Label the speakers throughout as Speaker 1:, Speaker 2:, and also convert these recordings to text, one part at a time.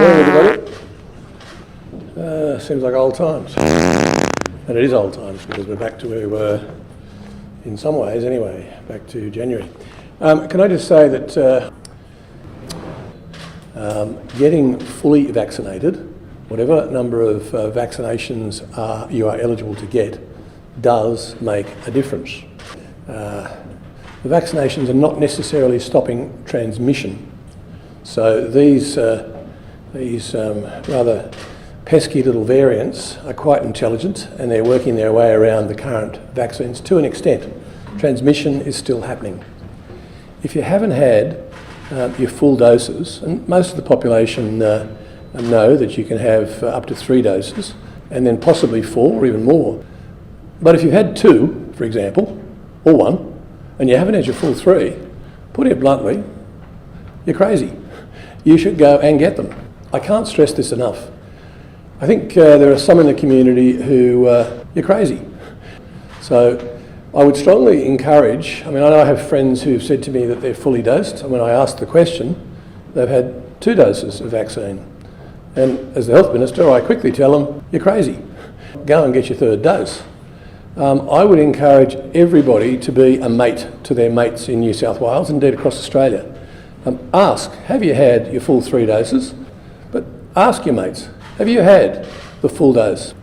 Speaker 1: Morning, everybody. Seems like old times. And it is old times because we're back to where we were, in some ways anyway, back to January. Can I just say that getting fully vaccinated, whatever number of vaccinations you are eligible to get, does make a difference. The vaccinations are not necessarily stopping transmission. So these rather pesky little variants are quite intelligent and they're working their way around the current vaccines to an extent. Transmission is still happening. If you haven't had your full doses, and most of the population know that you can have up to 3 doses and then possibly 4 or even more. But if you've had 2, for example, or 1, and you haven't had your full 3, put it bluntly, you're crazy. You should go and get them. I can't stress this enough. I think there are some in the community who, you're crazy. So I would strongly encourage, I know I have friends who've said to me that they're fully dosed, and when I asked the question, they've had 2 doses of vaccine. And as the health minister, I quickly tell them, you're crazy. Go and get your 3rd dose. I would encourage everybody to be a mate to their mates in New South Wales, indeed across Australia. Ask, have you had your full 3 doses? But ask your mates, have you had the full dose?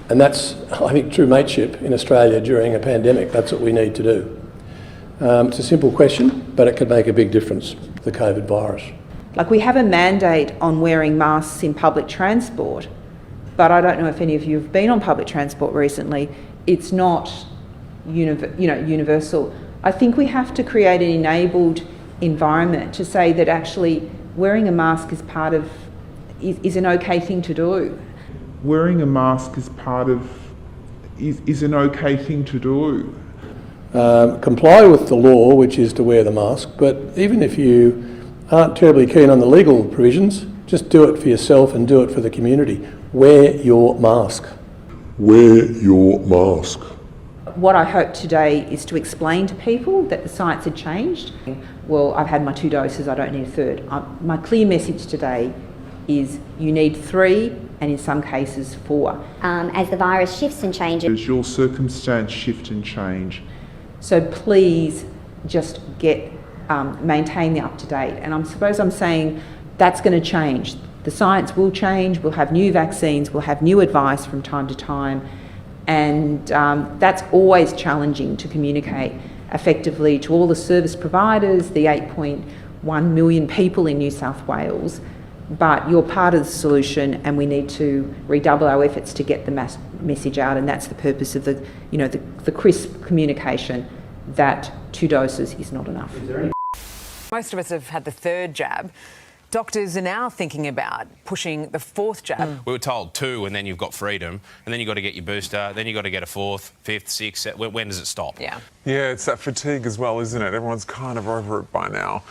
Speaker 1: And that's, I think, true mateship in Australia during a pandemic. That's what we need to do. It's a simple question, but it could make a big difference, the COVID virus.
Speaker 2: Like, we have a mandate on wearing masks in public transport, but I don't know if any of you have been on public transport recently. It's not universal. I think we have to create an enabled environment to say that actually wearing a mask is is an okay thing to do.
Speaker 3: Wearing a mask is is an okay thing to do.
Speaker 1: Comply with the law, which is to wear the mask, but even if you aren't terribly keen on the legal provisions, just do it for yourself and do it for the community. Wear your mask.
Speaker 4: Wear your mask.
Speaker 2: What I hope today is to explain to people that the science had changed. Well, I've had my 2 doses, I don't need a 3rd. My clear message today is you need 3 and in some cases 4.
Speaker 5: As the virus shifts and changes.
Speaker 3: As your circumstance shift and change.
Speaker 2: So please just maintain the up-to-date. And I suppose I'm saying that's going to change. The science will change, we'll have new vaccines, we'll have new advice from time to time. And that's always challenging to communicate effectively to all the service providers, the 8.1 million people in New South Wales. But you're part of the solution, and we need to redouble our efforts to get the message out, and that's the purpose of the crisp communication that 2 doses is not enough.
Speaker 6: Most of us have had the 3rd jab. Doctors are now thinking about pushing the 4th jab.
Speaker 7: We were told 2 and then you've got freedom, and then you've got to get your booster, then you've got to get a 4th, 5th, 6th. When does it stop?
Speaker 8: Yeah, it's that fatigue as well, isn't it? Everyone's kind of over it by now.